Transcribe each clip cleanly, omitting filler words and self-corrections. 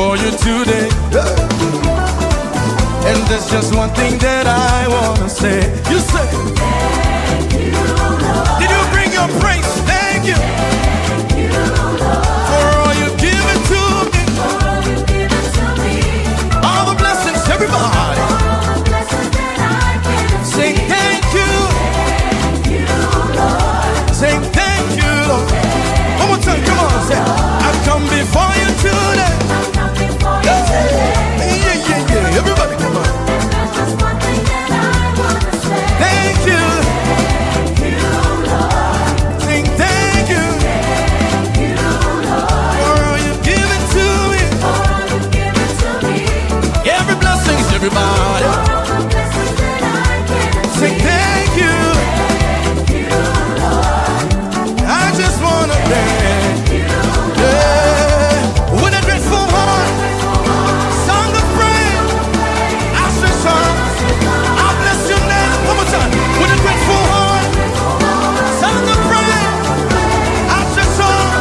before you today. And there's just one thing that I wanna say. You say, thank you, Lord. Did you bring your praise? Thank you. Thank you, Lord. For all you've given to me. For all you've given to me. All the blessings, everybody. All the blessings that I can say. Thank you. Thank you, Lord. Say thank you, Lord. One more time, come on, say, I've come before you today. I've come before you today. Yeah, everybody come on. And there's just one thing that I wanna say. Thank you. Thank you, Lord. Sing thank you. Thank you, Lord. For all you've given to me. For all you've given to me. Every blessing, everybody. For all the blessings that I can sing thank you. Thank you, Lord. I just wanna thank you. Yeah. With a grateful heart. Song of praise. I say song. I bless your name. One more time. With a grateful heart. Song of praise. I say song.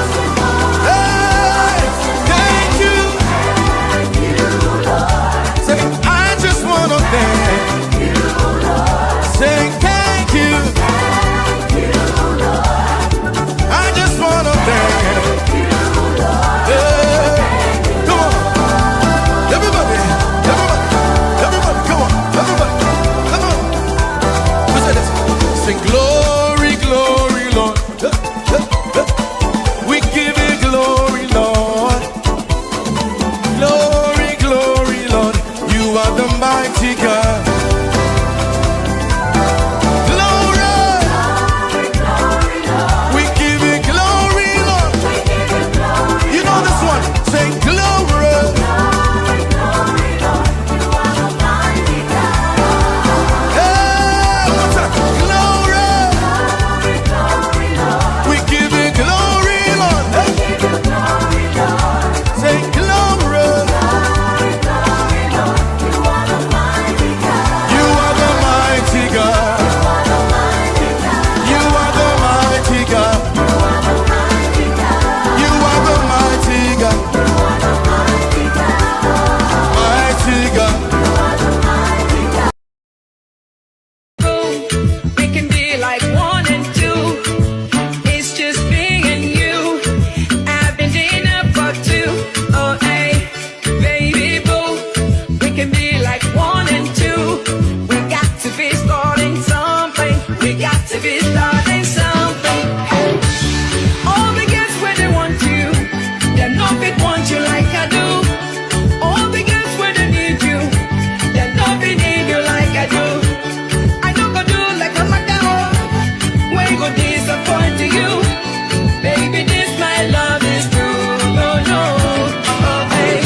Hey, thank you. Thank you, Lord. Say, I just wanna thank you, Lord. Say thank you. Thank you, Lord. I just wanna thank you, Lord. Yeah. Come on. Everybody, everybody, come on. Everybody, come on. Who said this? Sing glory, glory, Lord. We give you glory, Lord. Glory, glory, Lord. You are the mighty God. Glory, glory, Lord. We give you glory, Lord. We give you glory. You know this one. Say glory. Glory, glory, Lord. You are the mighty God. Hey, one more time. Glory. Glory, glory, Lord. We give you glory, Lord. We give you glory, Lord. Say glory. Glory, glory, Lord. You are the mighty God. You are the mighty God. You are the mighty God. You are the mighty God. You are the mighty God. Mighty God. We can be like one and two. It's just me and you. I've been dinner for two. Oh, hey, baby boo. We can be like one and two. We got to be starting something. We got to be starting something. All the girls where they want you, they're not fit want you like I do. All the girls where they need you, they're not fit need you like I do. I don't go do like a macao. When go disappoint to you, baby, this my love is true. No, no, oh hey,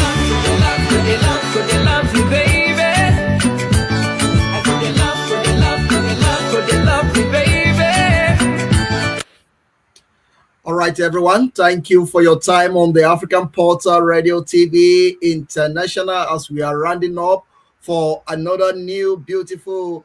could they love, could they love you, baby? I could they love, could they love, could they love, could they love you, baby? All right, everyone. Thank you for your time on the African Portal Radio TV International as we are rounding up for another new beautiful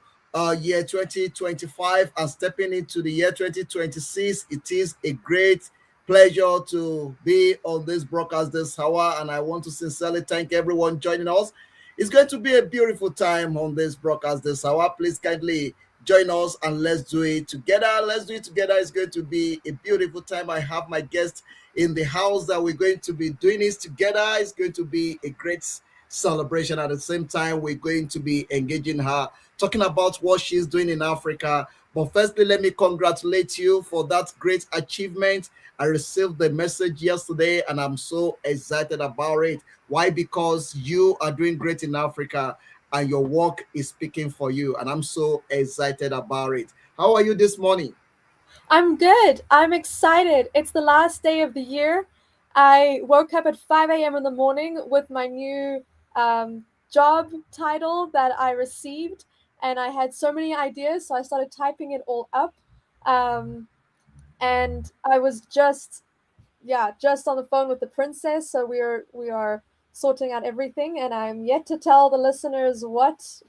year 2025 and stepping into the year 2026. It is a great pleasure to be on this broadcast this hour, and I want to sincerely thank everyone joining us. It's going to be a beautiful time on this broadcast this hour. Please kindly join us and let's do it together. Let's do it together. It's going to be a beautiful time. I have my guest in the house that we're going to be doing this together. It's going to be a great celebration. At the same time, we're going to be engaging her, talking about what she's doing in Africa. But firstly, let me congratulate you for that great achievement. I received the message yesterday and I'm so excited about it. Why? Because you are doing great in Africa and your work is speaking for you. And I'm so excited about it. How are you this morning? I'm good. I'm excited. It's the last day of the year. I woke up at 5 a.m. in the morning with my new job title that I received, and I had so many ideas, so I started typing it all up. And I was just on the phone with the princess, so we are sorting out everything, and I'm yet to tell the listeners what's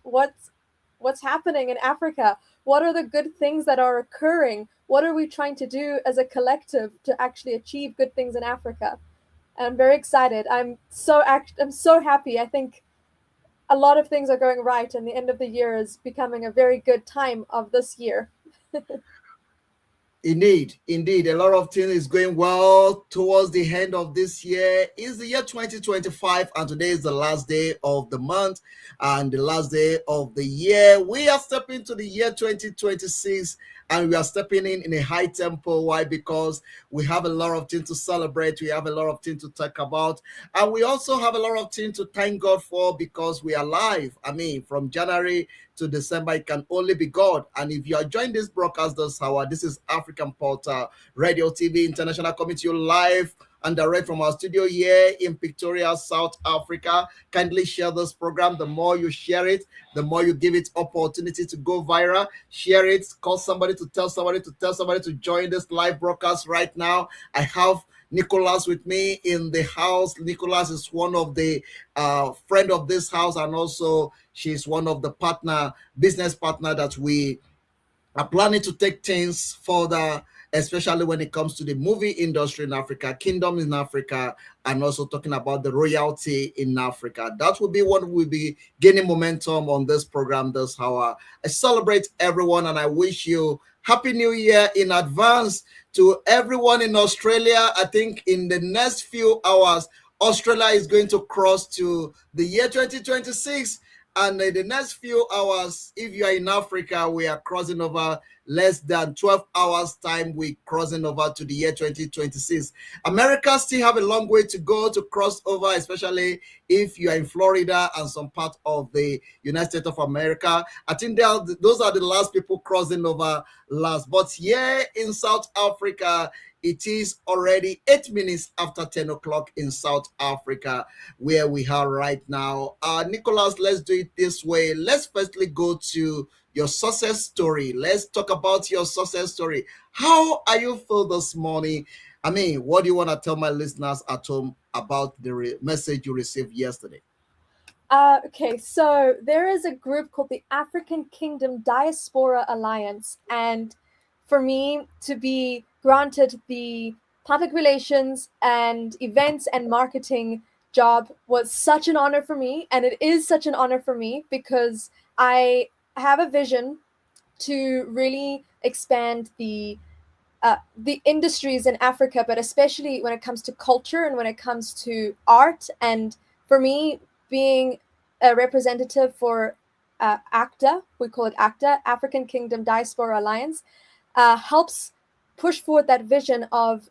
happening in Africa. What are the good things that are occurring? What are we trying to do as a collective to actually achieve good things in Africa? I'm very excited. I'm so happy. I think a lot of things are going right, and the end of the year is becoming a very good time of this year. Indeed, indeed, a lot of things is going well towards the end of this year. It's the year 2025, and today is the last day of the month and the last day of the year. We are stepping to the year 2026, and we are stepping in a high tempo. Why? Because we have a lot of things to celebrate, we have a lot of things to talk about, and we also have a lot of things to thank God for because we are alive. I mean, from January to December, it can only be God. And if you are joining this broadcast this hour, this is African Portal Radio TV International coming to you live and direct from our studio here in Pretoria, South Africa. Kindly share this program. The more you share it, the more you give it opportunity to go viral. Share it, call somebody to tell somebody to tell somebody to join this live broadcast right now. I have Nicholas with me in the house. Nicholas is one of the friend of this house, and also she's one of the business partner that we are planning to take things further, especially when it comes to the movie industry in Africa, kingdom in Africa, and also talking about the royalty in Africa. That will be what will be gaining momentum on this program this hour. I celebrate everyone and I wish you Happy New Year in advance to everyone in Australia. I think in the next few hours, Australia is going to cross to the year 2026. And in the next few hours, if you are in Africa, we are crossing over less than 12 hours time. We crossing over to the year 2026. America still have a long way to go to cross over, especially if you are in Florida and some part of the United States of America. I think those are the last people crossing over last. But here in South Africa, it is already 8 minutes after 10 o'clock in South Africa, where we are right now. Nicholas, let's do it this way. Let's firstly go to your success story. Let's talk about your success story. How are you feel this morning? I mean, what do you want to tell my listeners at home about the message you received yesterday? Okay, so there is a group called the African Kingdom Diaspora Alliance, and for me to be granted the public relations and events and marketing job was such an honor for me, and it is such an honor for me because I have a vision to really expand the industries in Africa, but especially when it comes to culture and when it comes to art. And for me, being a representative for ACTA, we call it ACTA, African Kingdom Diaspora Alliance, helps push forward that vision of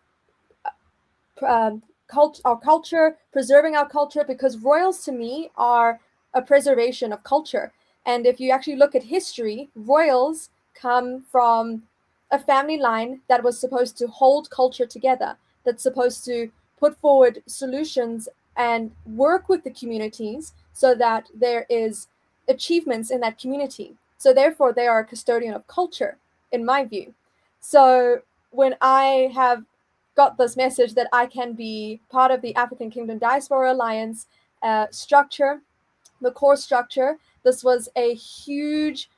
our culture, preserving our culture, because royals to me are a preservation of culture. And if you actually look at history, royals come from a family line that was supposed to hold culture together, that's supposed to put forward solutions and work with the communities so that there is achievements in that community. So therefore, they are a custodian of culture, in my view. So when I have got this message that I can be part of the African Kingdom Diaspora Alliance structure, the core structure, this was a huge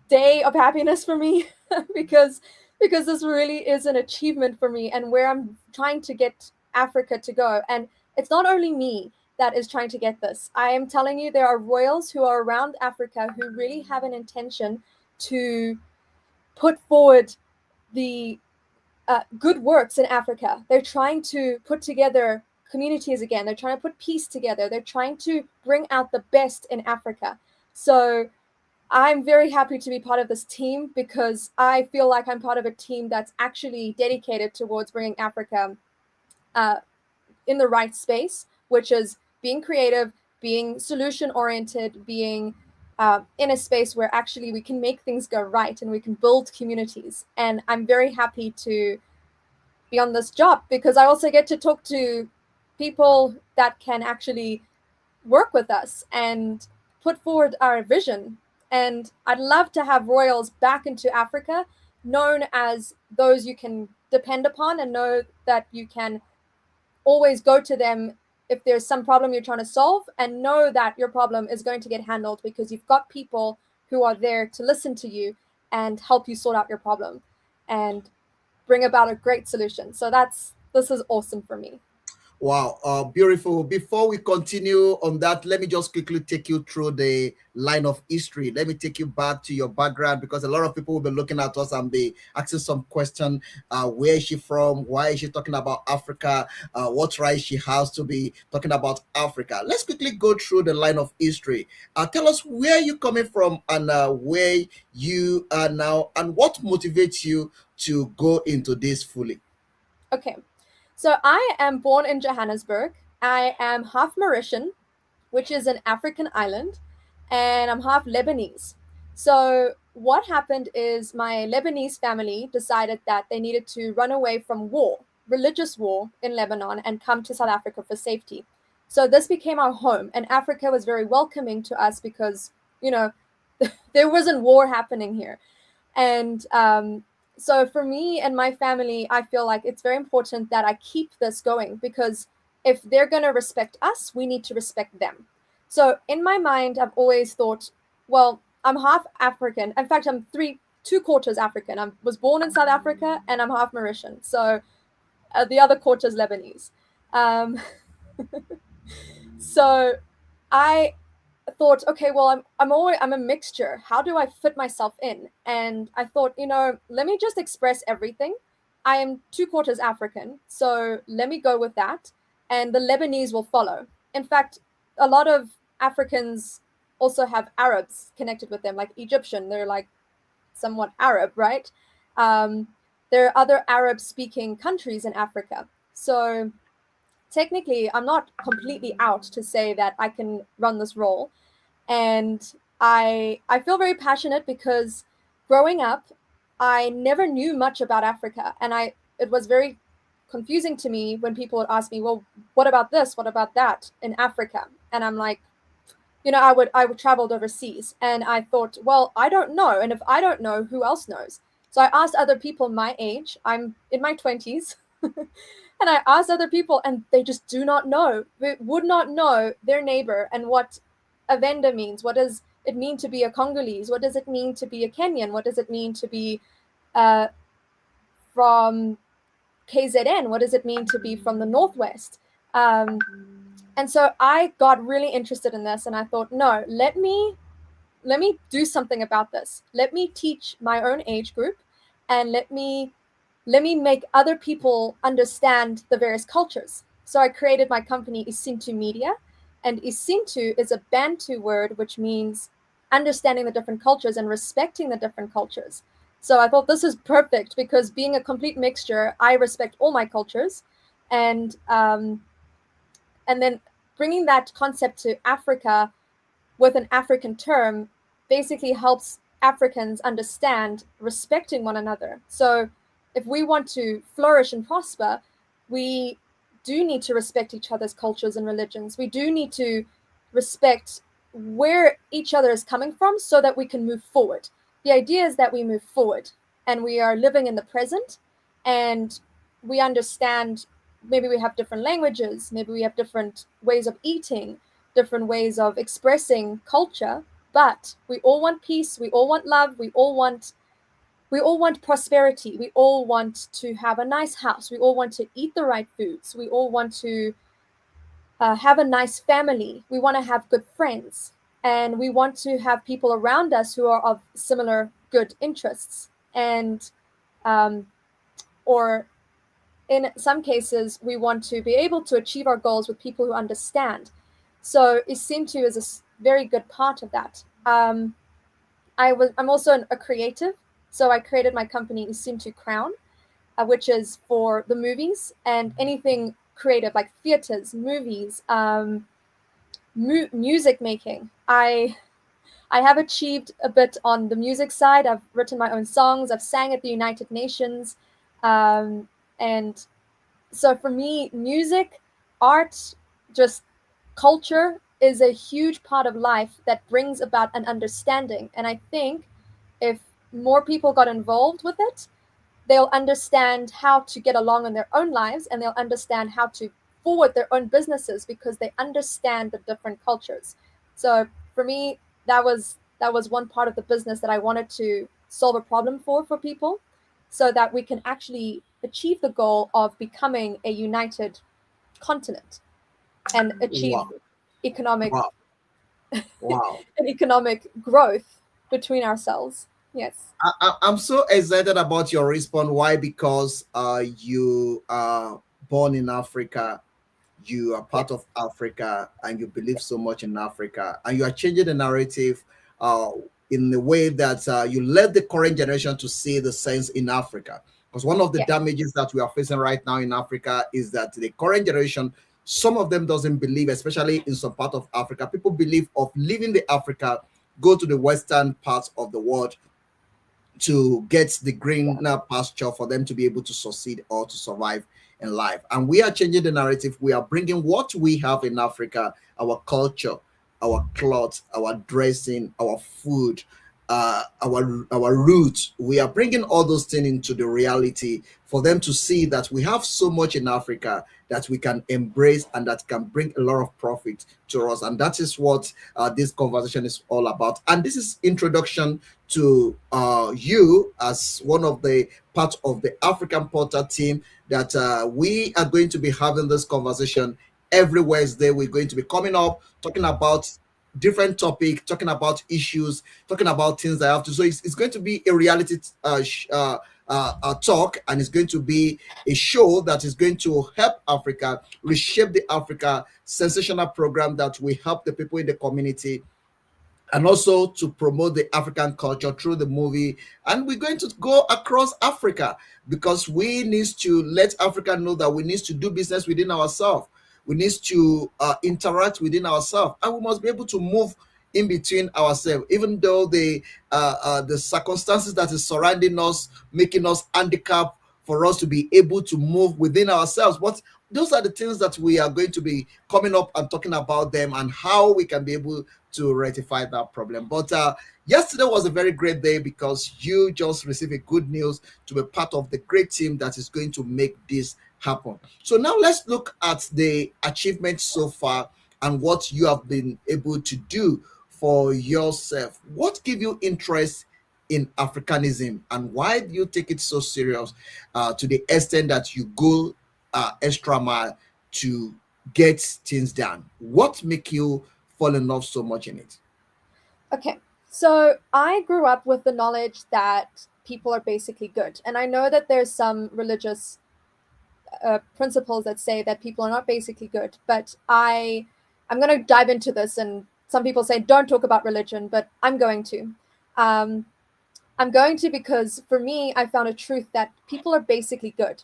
day of happiness for me because this really is an achievement for me and where I'm trying to get Africa to go. And it's not only me that is trying to get this. I am telling you, there are royals who are around Africa who really have an intention to put forward the good works in Africa. They're trying to put together communities again. They're trying to put peace together. They're trying to bring out the best in Africa. So I'm very happy to be part of this team because I feel like I'm part of a team that's actually dedicated towards bringing Africa in the right space, which is being creative, being solution oriented, being in a space where actually we can make things go right and we can build communities. And I'm very happy to be on this job because I also get to talk to people that can actually work with us and put forward our vision. And I'd love to have royals back into Africa, known as those you can depend upon and know that you can always go to them if there's some problem you're trying to solve, and know that your problem is going to get handled because you've got people who are there to listen to you and help you sort out your problem and bring about a great solution. So this is awesome for me. Wow, beautiful. Before we continue on that, let me just quickly take you through the line of history. Let me take you back to your background because a lot of people will be looking at us and be asking some question. Where is she from? Why is she talking about Africa? What right she has to be talking about Africa? Let's quickly go through the line of history. Tell us where you coming from and where you are now, and what motivates you to go into this fully. Okay. So I am born in Johannesburg. I am half Mauritian, which is an African island, and I'm half Lebanese. So what happened is my Lebanese family decided that they needed to run away from war, religious war in Lebanon, and come to South Africa for safety. So this became our home, and Africa was very welcoming to us because, you know, there wasn't war happening here. And so for me and my family, I feel like it's very important that I keep this going because if they're going to respect us, we need to respect them. So in my mind, I've always thought, well, I'm half African. In fact, I'm two quarters African. I was born in South Africa and I'm half Mauritian. So the other quarter is Lebanese. Um, so I thought, okay, well, I'm a mixture. How do I fit myself in? And I thought, let me just express everything. I am two quarters African, so let me go with that, and the Lebanese will follow. In fact, a lot of Africans also have Arabs connected with them, like Egyptian. They're like somewhat Arab, right? Um, there are other Arab-speaking countries in Africa, so technically, I'm not completely out to say that I can run this role, and I feel very passionate because growing up I never knew much about Africa, and I it was very confusing to me when people would ask me, well, what about this, what about that in Africa? And I'm like, I would traveled overseas and I thought, well, I don't know, and if I don't know, who else knows? So I asked other people my age. I'm in my 20s. And I asked other people, and they just do not know. They would not know their neighbor and what a vendor means. What does it mean to be a Congolese? What does it mean to be a Kenyan? What does it mean to be uh, from KZN? What does it mean to be from the Northwest? Um, and so I got really interested in this, and I thought, no, let me do something about this. Let me teach my own age group, and let me make other people understand the various cultures. So I created my company Isintu Media, and Isintu is a Bantu word which means understanding the different cultures and respecting the different cultures. So I thought this is perfect because being a complete mixture, I respect all my cultures, and and then bringing that concept to Africa with an African term basically helps Africans understand respecting one another. So if we want to flourish and prosper, we do need to respect each other's cultures and religions. We do need to respect where each other is coming from so that we can move forward. The idea is that we move forward and we are living in the present, and we understand maybe we have different languages, maybe we have different ways of eating, different ways of expressing culture, but we all want peace, we all want love, we all want prosperity, we all want to have a nice house, we all want to eat the right foods, we all want to have a nice family, we want to have good friends, and we want to have people around us who are of similar good interests, and or in some cases we want to be able to achieve our goals with people who understand. So Isintu is a very good part of that. I'm also a creative, so I created my company Isintu Crown, which is for the movies and anything creative like theaters, movies, music making. I have achieved a bit on the music side. I've written my own songs. I've sang at the United Nations, and so for me, music, art, just culture is a huge part of life that brings about an understanding. And I think if more people got involved with it, they'll understand how to get along in their own lives, and they'll understand how to forward their own businesses because they understand the different cultures. So for me, that was one part of the business that I wanted to solve a problem for people, so that we can actually achieve the goal of becoming a united continent and achieve Wow. economic Wow. Wow. and economic growth between ourselves. Yes. I'm so excited about your response. Why? Because you are born in Africa, you are part Yes. of Africa, and you believe so much in Africa, and you are changing the narrative uh, in the way that you let the current generation to see the sense in Africa. Because one of the Yes. damages that we are facing right now in Africa is that the current generation, some of them doesn't believe, especially in some part of Africa, people believe of leaving the Africa, go to the western parts of the world to get the greener pasture for them to be able to succeed or to survive in life. And we are changing the narrative. We are bringing what we have in Africa, our culture, our clothes, our dressing, our food, our roots. We are bringing all those things into the reality for them to see that we have so much in Africa that we can embrace and that can bring a lot of profit to us. And that is what this conversation is all about. And this is introduction to you as one of the part of the African Porter team that we are going to be having this conversation every Wednesday. We're going to be coming up talking about different topic, talking about issues, talking about things I have to. So it's going to be a reality talk, and it's going to be a show that is going to help Africa reshape the Africa sensational program that we help the people in the community and also to promote the African culture through the movie. And we're going to go across Africa because we need to let Africa know that we need to do business within ourselves. We need to interact within ourselves, and we must be able to move in between ourselves, even though the circumstances that is surrounding us, making us handicapped for us to be able to move within ourselves. But those are the things that we are going to be coming up and talking about them and how we can be able to rectify that problem. But yesterday was a very great day because you just received a good news to be part of the great team that is going to make this happen. So now let's look at the achievements so far and what you have been able to do for yourself. What give you interest in Africanism and why do you take it so serious to the extent that you go extra mile to get things done? What make you fall in love so much in it? Okay. So I grew up with the knowledge that people are basically good. And I know that there's some religious principles that say that people are not basically good, but I'm going to dive into this. And some people say don't talk about religion, but I'm going to. Um, I'm going to because for me, I found a truth that people are basically good.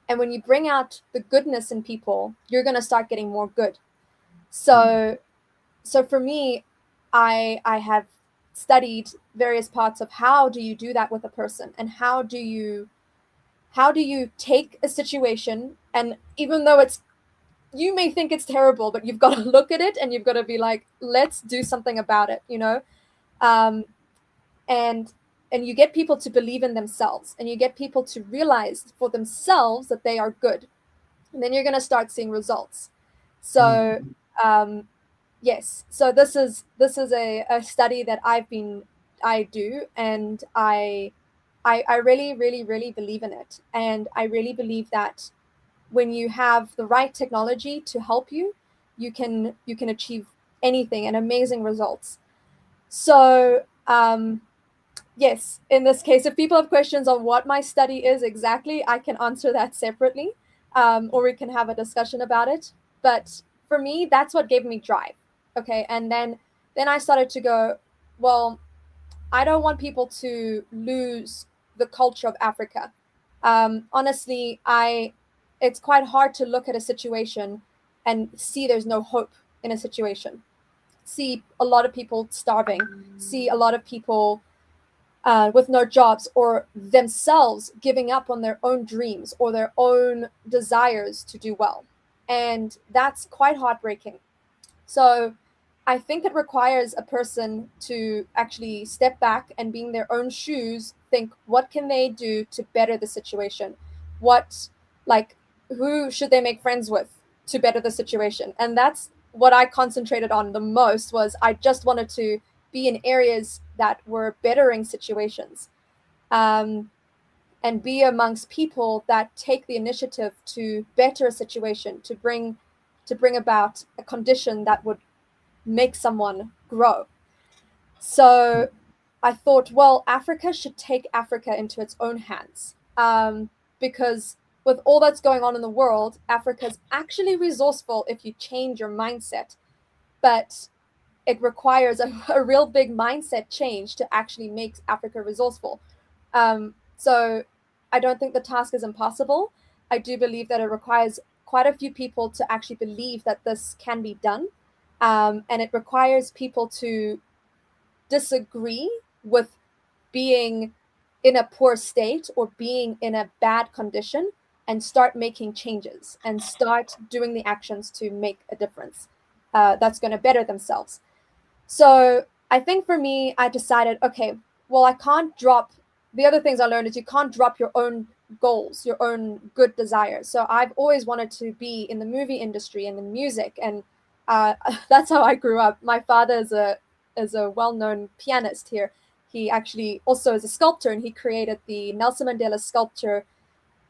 And when you bring out the goodness in people, you're going to start getting more good. So so for me, I have studied various parts of how do you do that with a person and how do you take a situation, and even though it's you may think it's terrible, but you've got to look at it and you've got to be like, let's do something about it, you know. um, and and you get people to believe in themselves and you get people to realize for themselves that they are good, and then you're going to start seeing results. So um, yes, so this is a study that I do, and I really really really believe in it, and I really believe that when you have the right technology to help you, you can achieve anything and amazing results. So yes, in this case, if people have questions on what my study is exactly, I can answer that separately, or we can have a discussion about it. But for me, that's what gave me drive. Okay, and then I started to go, well, I don't want people to lose the culture of Africa. Honestly, I it's quite hard to look at a situation and see there's no hope in a situation. See a lot of people starving. See a lot of people with no jobs or themselves giving up on their own dreams or their own desires to do well. And that's quite heartbreaking. So I think it requires a person to actually step back and be in their own shoes, think what can they do to better the situation? What, like, who should they make friends with to better the situation? And that's what I concentrated on the most was I just wanted to be in areas that were bettering situations. Um, and be amongst people that take the initiative to better a situation, to bring about a condition that would make someone grow. So I thought, well, Africa should take Africa into its own hands, because with all that's going on in the world, Africa's actually resourceful if you change your mindset, but it requires a real big mindset change to actually make Africa resourceful. So I don't think the task is impossible. I do believe that it requires quite a few people to actually believe that this can be done. And it requires people to disagree with being in a poor state or being in a bad condition, and start making changes and start doing the actions to make a difference that's going to better themselves. So I think for me, I decided, okay, well, I can't drop. The other things I learned is you can't drop your own goals, your own good desires. So I've always wanted to be in the movie industry and in music, and that's how I grew up. My father is a well-known pianist here. He actually also is a sculptor, and he created the Nelson Mandela sculpture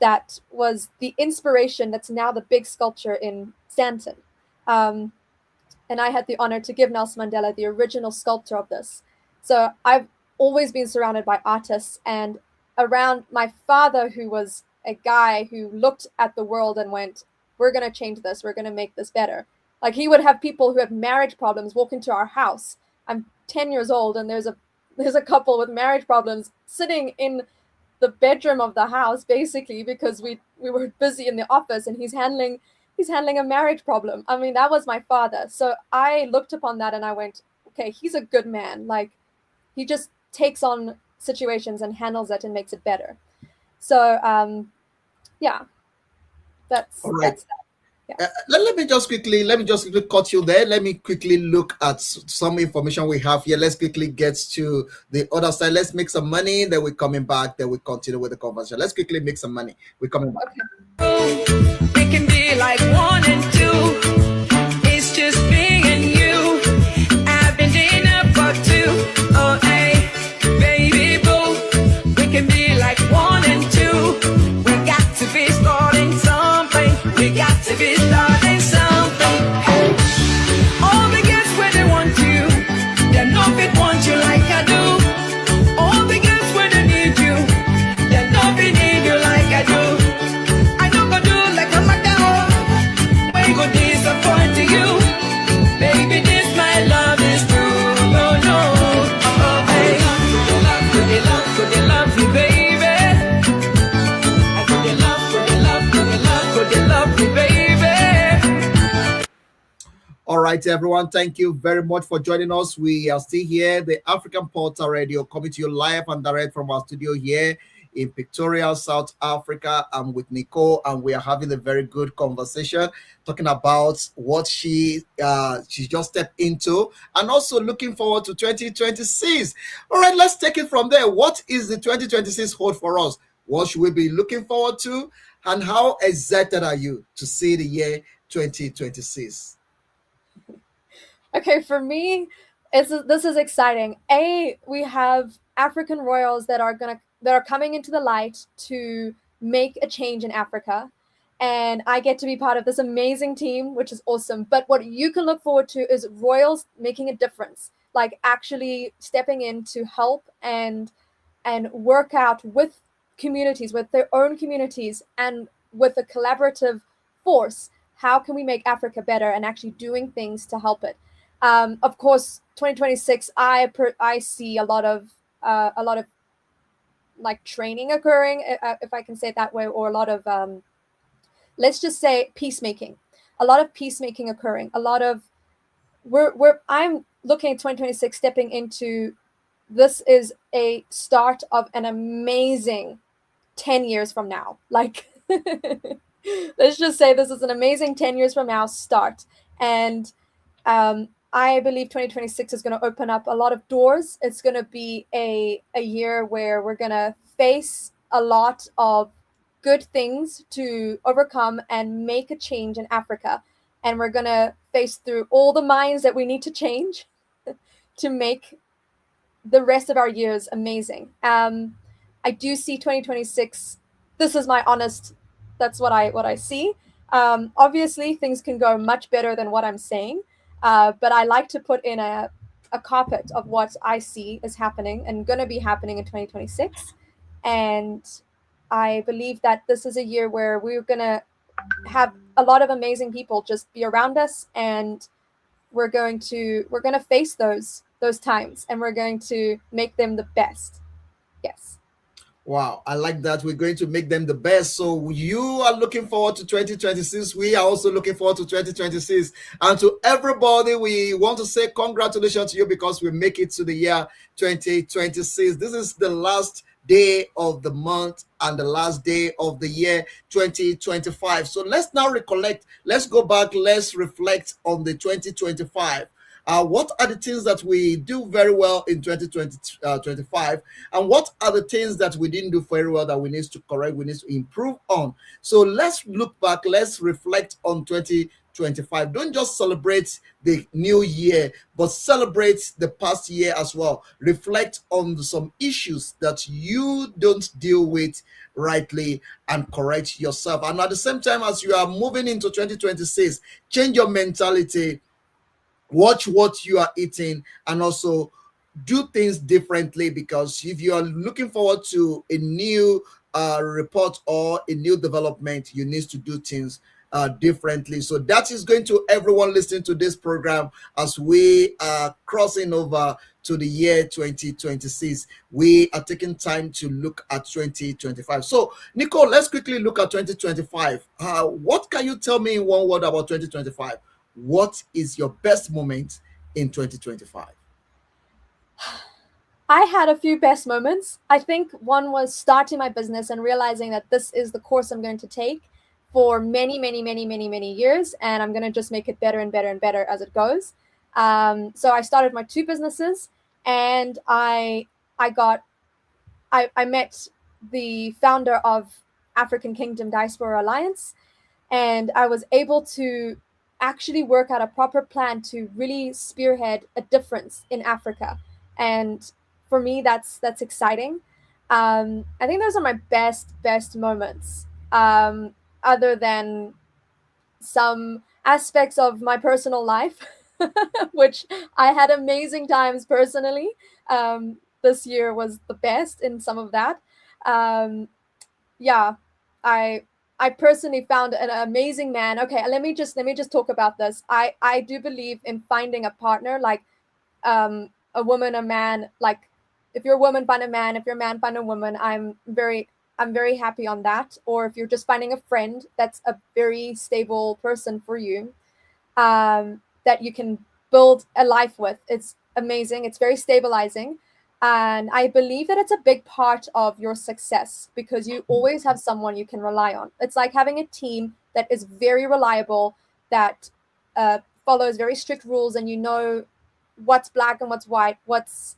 that was the inspiration that's now the big sculpture in Stanton. Um, and I had the honor to give Nelson Mandela the original sculpture of this. So I've always been surrounded by artists, and around my father, who was a guy who looked at the world and went, we're going to change this, we're going to make this better. Like, he would have people who have marriage problems walk into our house. I'm 10 years old, and there's a couple with marriage problems sitting in the bedroom of the house, basically, because we were busy in the office, and he's handling a marriage problem. I mean, that was my father. So I looked upon that and I went, okay, he's a good man. Like, he just takes on situations and handles it and makes it better. So yeah, All right. that's that. Let me just quickly cut you there. Let me quickly look at some information we have here. Let's quickly get to the other side. Let's make some money. Then we're coming back. Then we continue with the conversation. Let's quickly make some money. We're coming back. We can be like one and two. It's just me and you. I've been dinner for two. Oh, hey, baby boo. We can be like one and two. We got to be starting something. We got to be starting something. Hey. All the girls where they want you, they know they want you like I do. All the girls where they need you, they know they need you like I do. Go disappoint you, baby. This my love is true. No, no, oh, hey. Could they love you, baby? I could they love you, baby. All right, everyone. Thank you very much for joining us. We are still here, the African Portal Radio, coming to you live and direct from our studio here in Pretoria, South Africa. I'm with Nicole, and we are having a very good conversation talking about what she just stepped into, and also looking forward to 2026. All right, let's take it from there. What is the 2026 hold for us? What should we be looking forward to? And how excited are you to see the year 2026? Okay, for me, this is exciting. We have African royals that are coming into the light to make a change in Africa, and I get to be part of this amazing team, which is awesome. But what you can look forward to is royals making a difference, like actually stepping in to help and work out with communities, with their own communities, and with a collaborative force. How can we make Africa better, and actually doing things to help it? Of course, 2026, I see a lot of like training occurring, if I can say it that way, or a lot of let's just say peacemaking. A lot of peacemaking occurring. A lot of I'm looking at 2026 stepping into. This is a start of an amazing 10 years from now. Like, let's just say this is an amazing 10 years from now start. And I believe 2026 is going to open up a lot of doors. It's going to be a year where we're going to face a lot of good things to overcome and make a change in Africa. And we're going to face through all the minds that we need to change to make the rest of our years amazing. I do see 2026. This is my honest. That's what I see. Obviously, things can go much better than what I'm saying, but I like to put in a carpet of what I see is happening and going to be happening in 2026, and I believe that this is a year where we're going to have a lot of amazing people just be around us, and we're going to face those times, and we're going to make them the best. Yes. Wow, I like that. We're going to make them the best. So you are looking forward to 2026. We are also looking forward to 2026. And to everybody, we want to say congratulations to you because we make it to the year 2026. This is the last day of the month and the last day of the year 2025. So let's now recollect. Let's go back. Let's reflect on the 2025. What are the things that we do very well in 2025, and what are the things that we didn't do very well that we need to correct, we need to improve on? So let's look back, let's reflect on 2025. Don't just celebrate the new year, but celebrate the past year as well. Reflect on some issues that you don't deal with rightly and correct yourself. And at the same time, as you are moving into 2026, change your mentality, watch what you are eating, and also do things differently, because if you are looking forward to a new report or a new development, you need to do things differently. So that is going to everyone listening to this program as we are crossing over to the year 2026. We are taking time to look at 2025. So Nicole, let's quickly look at 2025. What can you tell me in one word about 2025? What is your best moment in 2025? I had a few best moments. I think one was starting my business and realizing that this is the course I'm going to take for many, many, many, many, many years, and I'm going to just make it better and better and better as it goes. So I started my two businesses, and I got I met the founder of African Kingdom Diaspora Alliance, and I was able to actually work out a proper plan to really spearhead a difference in Africa. And for me, that's exciting. I think those are my best moments. Other than some aspects of my personal life, which I had amazing times personally. This year was the best in some of that. Um, yeah, I I personally found an amazing man. Okay, let me just talk about this. I do believe in finding a partner, like a woman, a man. Like if you're a woman, find a man. If you're a man, find a woman. I'm very happy on that. Or if you're just finding a friend, that's a very stable person for you, that you can build a life with. It's amazing. It's very stabilizing. And I believe that it's a big part of your success because you always have someone you can rely on. It's like having a team that is very reliable, that follows very strict rules, and you know what's black and what's white, what's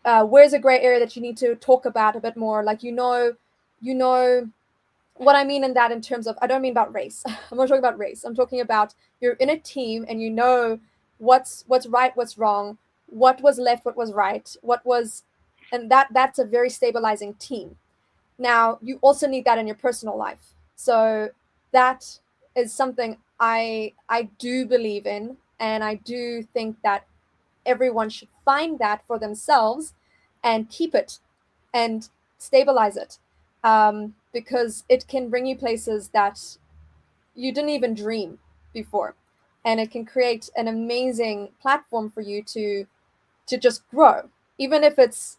where's a gray area that you need to talk about a bit more. Like you know what I mean in that, in terms of, I don't mean about race. I'm not talking about race. I'm talking about you're in a team and you know what's right, what's wrong, what was left, what was right, what was, and that's a very stabilizing team. Now you also need that in your personal life. So that is something I do believe in, and I do think that everyone should find that for themselves and keep it and stabilize it, because it can bring you places that you didn't even dream before, and it can create an amazing platform for you to just grow, even if it's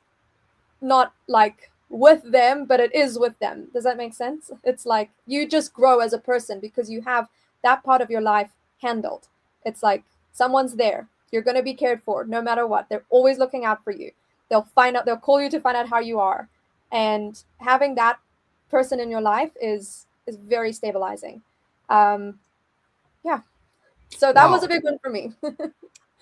not like with them, but it is with them. Does that make sense? It's like you just grow as a person because you have that part of your life handled. It's like someone's there. You're going to be cared for no matter what. They're always looking out for you. They'll call you to find out how you are. And having that person in your life is very stabilizing. Um, yeah. So that was a Wow. big one for me.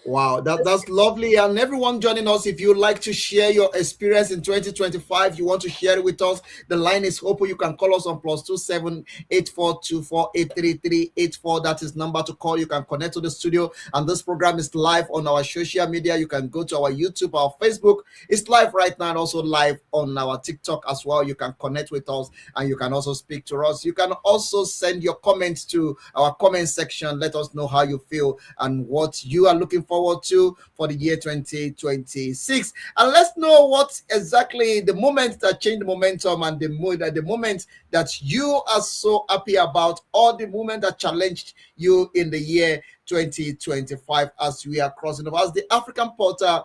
Wow, that's lovely. And everyone joining us, if you'd like to share your experience in 2025, you want to share it with us, the line is open. You can call us on +27 8424 833 84. That is number to call. You can connect to the studio. And this program is live on our social media. You can go to our YouTube, our Facebook. It's live right now, and also live on our TikTok as well. You can connect with us and you can also speak to us. You can also send your comments to our comment section. Let us know how you feel and what you are looking forward to for the year 2026. And let's know what exactly the moment that changed the momentum and the mood at the moment that you are so happy about, or the moment that challenged you in the year 2025 as we are crossing over. As the African Porter,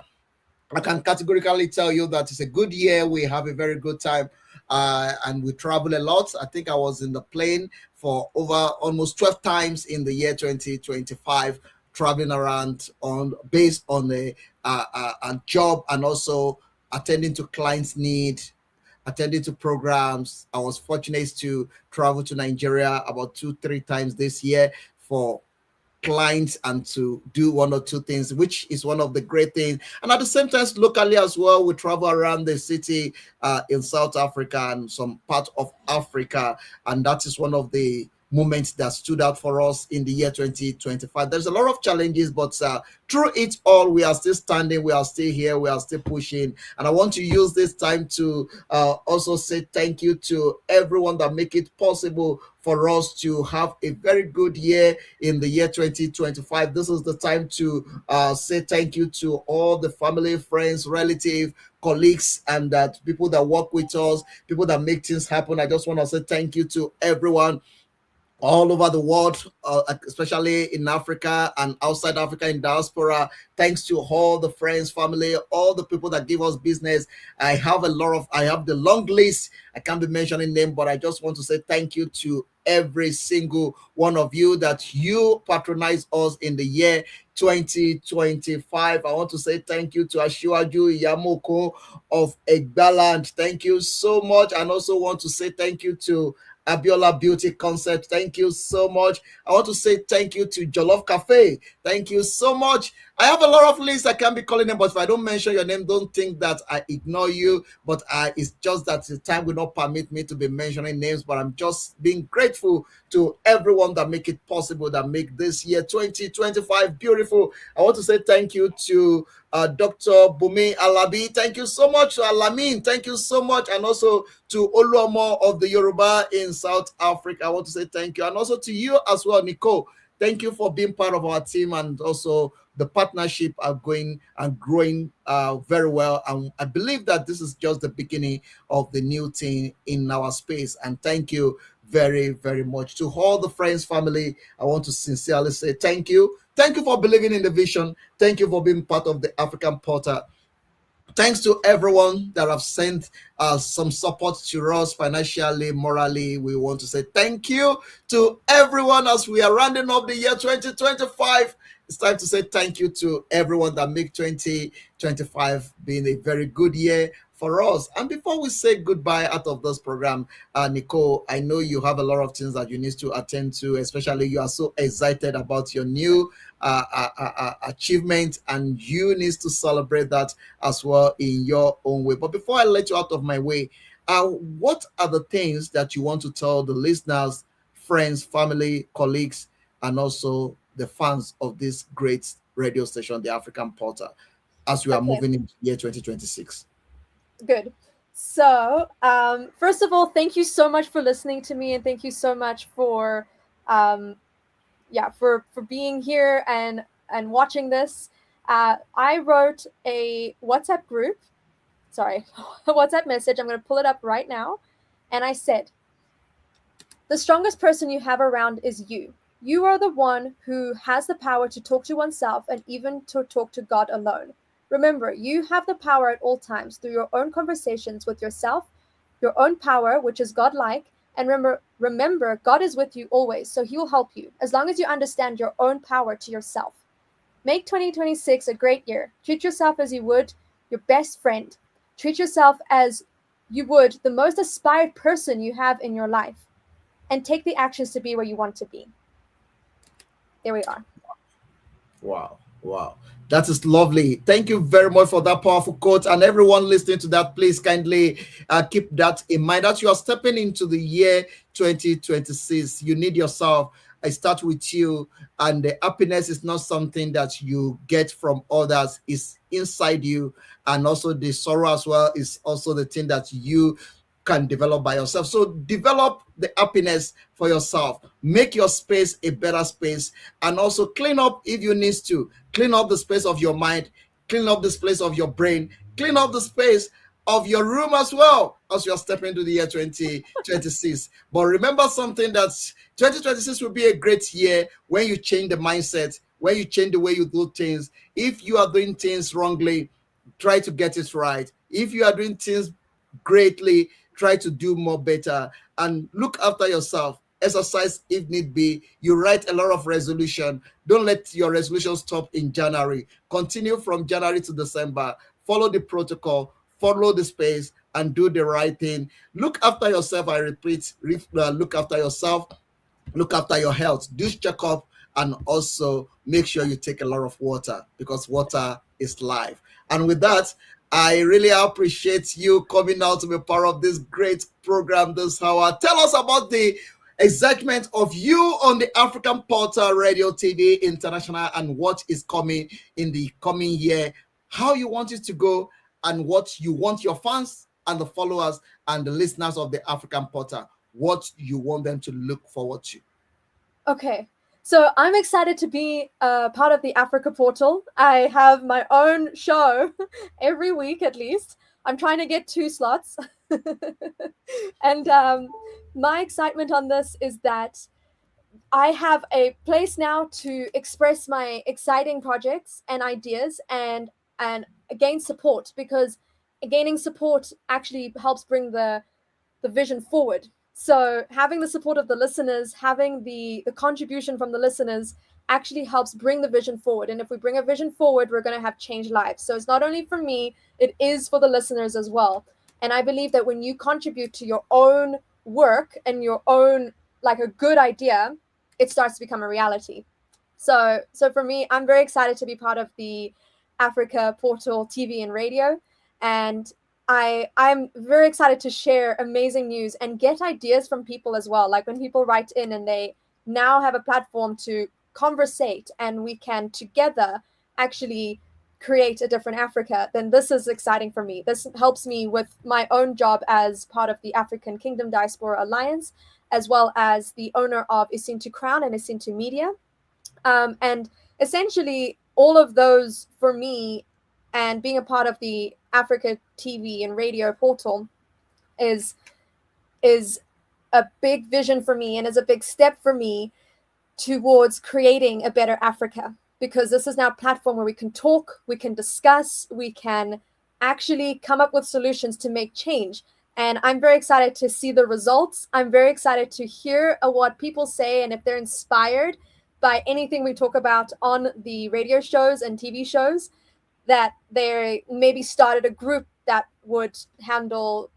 I can categorically tell you that it's a good year. We have a very good time, and we travel a lot. I think I was in the plane for over almost 12 times in the year 2025, traveling around on based on a job, and also attending to clients' need, attending to programs. I was fortunate to travel to Nigeria about 2-3 times this year for clients and to do one or two things, which is one of the great things. And at the same time, locally as well, we travel around the city in South Africa and some part of Africa, and that is one of the moments that stood out for us in the year 2025. There's a lot of challenges, but through it all, we are still standing, we are still here, we are still pushing. And I want to use this time to also say thank you to everyone that make it possible for us to have a very good year in the year 2025. This is the time to say thank you to all the family, friends, relatives, colleagues, and that people that work with us, people that make things happen. I just want to say thank you to everyone all over the world, especially in Africa and outside Africa in diaspora. Thanks to all the friends, family, all the people that give us business. I have the long list. I can't be mentioning name, but I just want to say thank you to every single one of you that you patronize us in the year 2025. I want to say thank you to Ashiwaju Yamoko of Egbaland. Thank you so much. And also want to say thank you to Abiola Beauty Concept. Thank you so much. I want to say thank you to Jollof Cafe. Thank you so much. I have a lot of lists. I can't be calling them, but if I don't mention your name, don't think that I ignore you. But it's just that the time will not permit me to be mentioning names. But I'm just being grateful to everyone that make it possible, that make this year 2025 beautiful. I want to say thank you to Dr. Bumi Alabi. Thank you so much to Alamin. Thank you so much. And also to Oluomo of the Yoruba in South Africa. I want to say thank you. And also to you as well, Nicole. Thank you for being part of our team, and also the partnership are going and growing very well. And I believe that this is just the beginning of the new thing in our space. And thank you very, very much. To all the friends, family, I want to sincerely say thank you. Thank you for believing in the vision. Thank you for being part of the African Porter. Thanks to everyone that have sent some support to us financially, morally. We want to say thank you to everyone as we are rounding up the year 2025. It's time to say thank you to everyone that make 2025 being a very good year for us. And before we say goodbye out of this program, Nicole, I know you have a lot of things that you need to attend to, especially you are so excited about your new achievement, and you need to celebrate that as well in your own way. But before I let you out of my way, what are the things that you want to tell the listeners, friends, family, colleagues, and also the fans of this great radio station, the African Porter, as we are Okay. moving into year 2026? Good. So, first of all, thank you so much for listening to me, and thank you so much for, for being here and watching this. I wrote a WhatsApp group, sorry, a WhatsApp message. I'm going to pull it up right now, and I said, the strongest person you have around is you. You are the one who has the power to talk to oneself and even to talk to God alone. Remember, you have the power at all times through your own conversations with yourself, your own power, which is God-like. And remember, God is with you always, so he will help you, as long as you understand your own power to yourself. Make 2026 a great year. Treat yourself as you would your best friend. Treat yourself as you would the most aspired person you have in your life. And take the actions to be where you want to be. There we are. Wow. Wow. That is lovely. Thank you very much for that powerful quote. And everyone listening to that, please kindly keep that in mind that you are stepping into the year 2026. You need yourself. I start with you, and the happiness is not something that you get from others, it's inside you. And also, the sorrow as well is also the thing that you can develop by yourself. So, develop the happiness for yourself, make your space a better space, and also clean up if you need to. Clean up the space of your mind, clean up the space of your brain, clean up the space of your room as well as you're stepping into the year 2026. But remember something, that 2026 will be a great year when you change the mindset, when you change the way you do things. If you are doing things wrongly, try to get it right. If you are doing things greatly, try to do more better, and look after yourself. Exercise if need be. You write a lot of resolution. Don't let your resolution stop in January. Continue from January to December. Follow the protocol, follow the space, and do the right thing. Look after yourself. I repeat, look after yourself, look after your health, do check up, and also make sure you take a lot of water, because water is life. And with that, I really appreciate you coming out to be part of this great program this hour. Tell us about the excitement of you on the African Portal Radio TV International, and what is coming in the coming year, how you want it to go, and what you want your fans and the followers and the listeners of the African Portal, what you want them to look forward to. Okay. So I'm excited to be part of the Africa Portal. I have my own show every week at least. I'm trying to get 2 slots. And my excitement on this is that I have a place now to express my exciting projects and ideas, and gain support, because gaining support actually helps bring the vision forward. So having the support of the listeners, having the contribution from the listeners actually helps bring the vision forward. And if we bring a vision forward, we're going to have changed lives. So it's not only for me, it is for the listeners as well. And I believe that when you contribute to your own work and your own, like, a good idea, it starts to become a reality. So for me, I'm very excited to be part of the Africa Portal TV and radio. And I'm very excited to share amazing news and get ideas from people as well. Like when people write in and they now have a platform to conversate, and we can together actually create a different Africa, then this is exciting for me. This helps me with my own job as part of the African Kingdom Diaspora Alliance, as well as the owner of Isintu Crown and Isintu Media. And essentially, all of those for me, and being a part of the Africa TV and radio portal is a big vision for me, and is a big step for me towards creating a better Africa, because this is now a platform where we can talk, we can discuss, we can actually come up with solutions to make change. And I'm very excited to see the results. I'm very excited to hear what people say, and if they're inspired by anything we talk about on the radio shows and TV shows, that they maybe started a group that would handle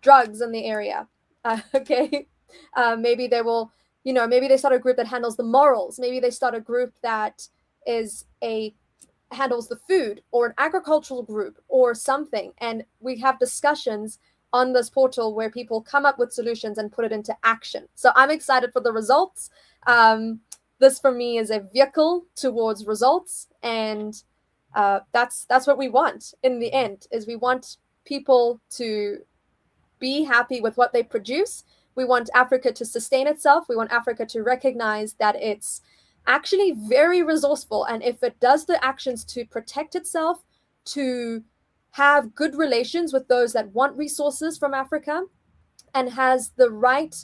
drugs in the area. Okay. Maybe they will, maybe they start a group that handles the morals. Maybe they start a group that handles the food, or an agricultural group or something. And we have discussions on this portal where people come up with solutions and put it into action. So I'm excited for the results. This for me is a vehicle towards results. And that's what we want in the end, is we want people to be happy with what they produce. We want Africa to sustain itself. We want Africa to recognize that it's actually very resourceful. And if it does the actions to protect itself, to have good relations with those that want resources from Africa, and has the right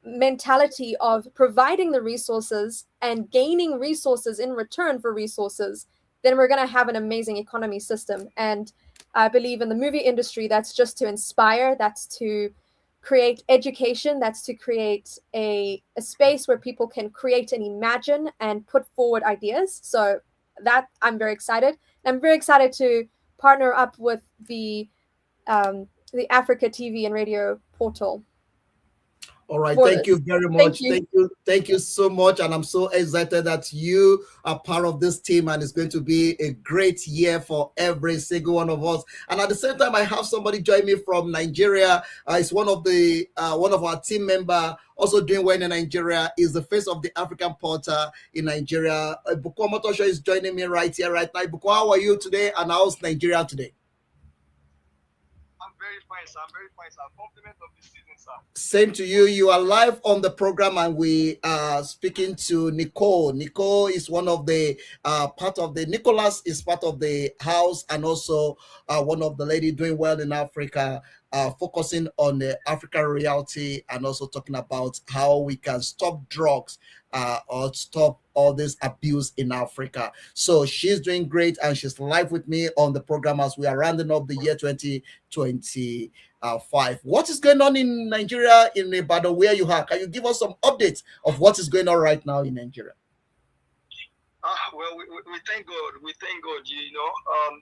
mentality of providing the resources and gaining resources in return for resources, then we're going to have an amazing economy system. And I believe in the movie industry, that's just to inspire, that's to create education, that's to create a space where people can create and imagine and put forward ideas. So that I'm very excited. I'm very excited to partner up with the Africa TV and radio portal. All right, for thank you this. very Thank much. you. Thank you so much. And I'm so excited that you are part of this team, and it's going to be a great year for every single one of us. And at the same time, I have somebody join me from Nigeria. It's one of our team member also doing well in Nigeria. Is the face of the African Porter in Nigeria. Ibuko Motosho is joining me right here, right now. Ibuko, how are you today? And how's Nigeria today? I'm very fine, sir. I'm very fine, sir. Compliment of the season, sir. Same to you. You are live on the program, and we are speaking to Nicole. Nicole is one of the part of the Nicholas is part of the house, and also one of the lady doing well in Africa, focusing on the African reality, and also talking about how we can stop drugs or stop all this abuse in Africa. So she's doing great, and she's live with me on the program as we are rounding up the year 2020. Five. What is going on in Nigeria, in Ibadan, where you are? Can you give us some updates of what is going on right now in Nigeria? Well, we thank God. We thank God.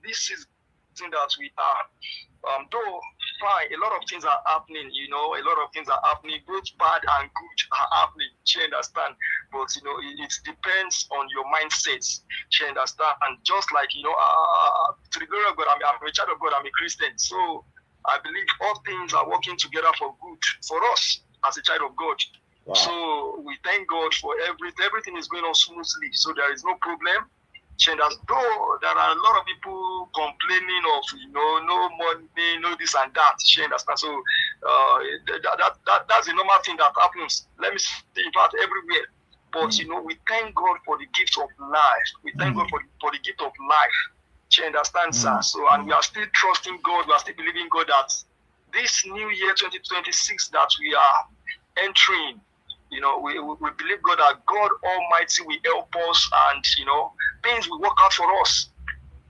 This is something that we are. Though fine, a lot of things are happening. A lot of things are happening. Both bad and good are happening. You understand? But it depends on your mindset. You understand? And just like to the glory of God, I'm a child of God. I'm a Christian, so I believe all things are working together for good for us as a child of God. Wow. So we thank God for everything is going on smoothly. So there is no problem. Though there are a lot of people complaining of no money, no this and that. You understand? So that's a normal thing that happens. Let me say, in fact, everywhere. But we thank God for the gift of life. We thank God for the gift of life. You understand, sir? So, and we are still trusting God. We are still believing God that this new year 2026 that we are entering, we believe God that God Almighty will help us, and things will work out for us.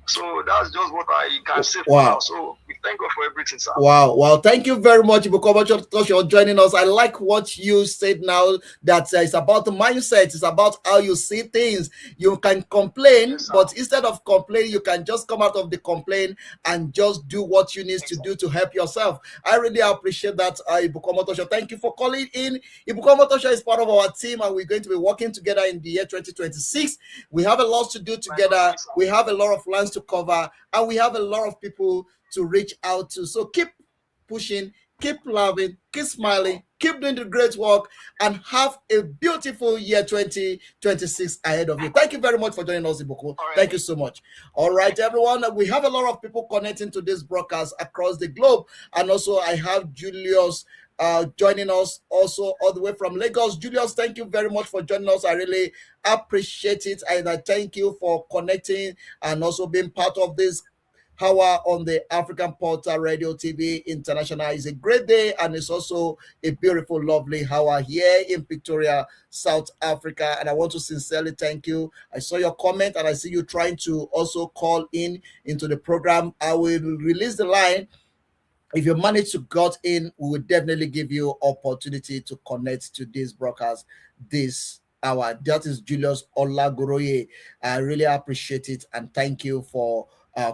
So that's just what I can say for now. So we thank God for everything, sir. Wow. Well, thank you very much, Ibuko, for joining us. I like what you said now, that it's about the mindset. It's about how you see things. You can complain, yes, but instead of complaining, you can just come out of the complaint and just do what you need to do to help yourself. I really appreciate that, Ibuko Motosho. Thank you for calling in. Ibuko Motosho is part of our team, and we're going to be working together in the year 2026. We have a lot to do together. We have a lot of plans to cover, and we have a lot of people to reach out to. So keep pushing, keep loving, keep smiling, keep doing the great work, and have a beautiful year 2026 ahead of you. Thank you very much for joining us, Ibuko. Thank you so much. All right, everyone. We have a lot of people connecting to this broadcast across the globe, and also I have Julius joining us also all the way from Lagos. Julius, thank you very much for joining us. I really appreciate it, and I thank you for connecting and also being part of this hour on the African Portal Radio TV International. Is a great day, and it's also a beautiful, lovely hour here in Pretoria, South Africa. And I want to sincerely thank you. I saw your comment, and I see you trying to also call in into the program. I will release the line. If you manage to get in, we will definitely give you opportunity to connect to this broadcast this hour. That is Julius Olagoroye. I really appreciate it, and thank you for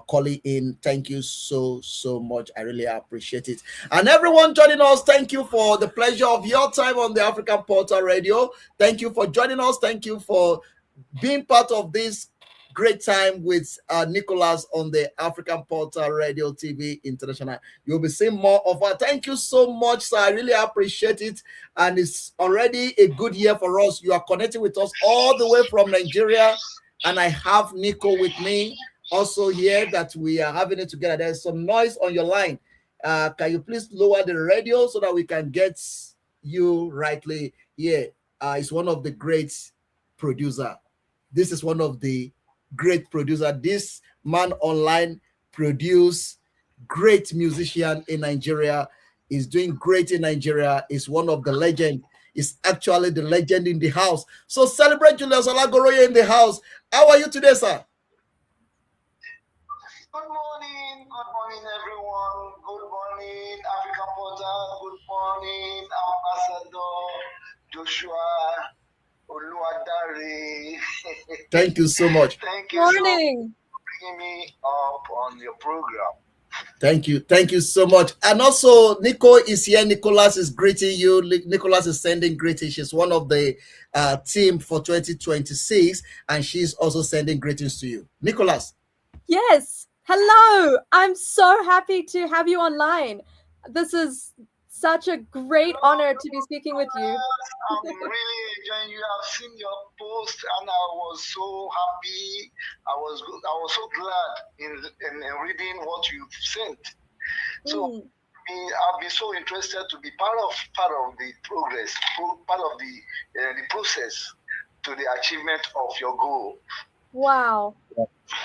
calling in. Thank you so much. I really appreciate it. And everyone joining us, thank you for the pleasure of your time on the African Portal Radio. Thank you for joining us. Thank you for being part of this great time with Nicholas on the African Portal Radio TV International. You'll be seeing more of her. Thank you so much, sir. I really appreciate it. And it's already a good year for us. You are connecting with us all the way from Nigeria. And I have Nico with me also here, that we are having it together. There's some noise on your line. Can you please lower the radio so that we can get you rightly here? It's one of the great producer. This is one of the great producer. This man online produce great musician in Nigeria. Is doing great in Nigeria. Is one of the legend. Is actually the legend in the house. So celebrate Julius Olagoroye in the house. How are you today, sir? Good morning, everyone. Good morning, African Portal. Good morning, Ambassador Joshua Oluwadare. Thank you so much. Thank you Morning. for bringing me up on your program. Thank you so much. And also, Nico is here. Nicholas is greeting you. Nicholas is sending greetings. She's one of the team for 2026, and she's also sending greetings to you, Nicholas. Yes. Hello. I'm so happy to have you online. This is such a great honor to be speaking with you. I'm really enjoying you. I've seen your post and I was so happy. I was so glad in reading what you've sent. So I've been so interested to be part of the progress, part of the process to the achievement of your goal. Wow.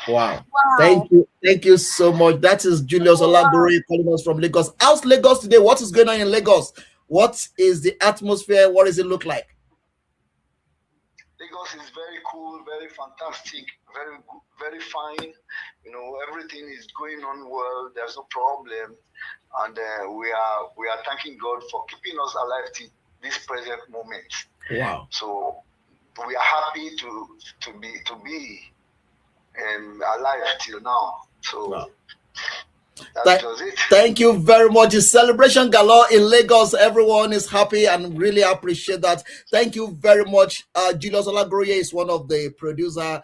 Wow. Thank you so much. That is Julius Olagore calling us from Lagos. How's Lagos today? What is going on in Lagos? What is the atmosphere? What does it look like? Lagos is very cool, very fantastic, very good, very fine. You know, everything is going on well. There's no problem, and we are thanking God for keeping us alive till this present moment. Wow. So we are happy to be alive till now. So wow. That was it. Thank you very much. It's celebration galore in Lagos. Everyone is happy and really appreciate that. Thank you very much. Julius Olagore is one of the producer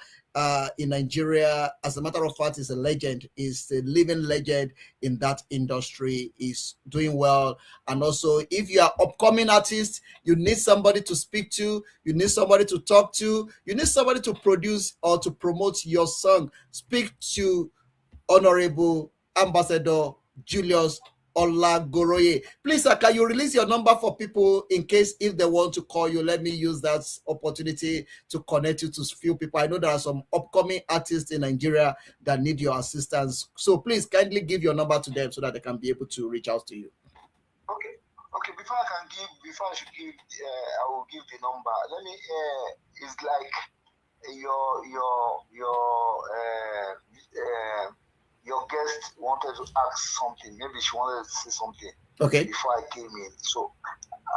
in Nigeria. As a matter of fact, is a legend. Is a living legend in that industry. Is doing well. And also, if you are upcoming artist, you need somebody to speak to. You need somebody to talk to. You need somebody to produce or to promote your song. Speak to Honorable Ambassador Julius Olagoroye. Please, sir, can you release your number for people in case if they want to call you? Let me use that opportunity to connect you to few people. I know there are some upcoming artists in Nigeria that need your assistance. So please kindly give your number to them so that they can be able to reach out to you. Okay. Before I should give, I will give the number. Let me. It's like your guest wanted to ask something. Maybe she wanted to say something. Okay. Before I came in, so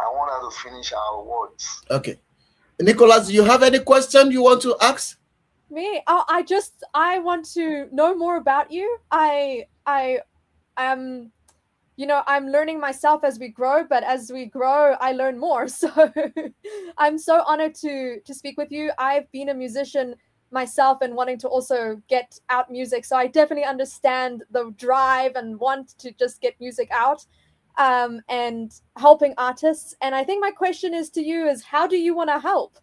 I want her to finish our words. Okay. Nicholas, do you have any question you want to ask? Me? Oh, I want to know more about you. I am, I'm learning myself as we grow, but as we grow, I learn more. So I'm so honored to speak with you. I've been a musician myself and wanting to also get out music. So I definitely understand the drive and want to just get music out and helping artists. And I think my question is to you is, how do you want to help?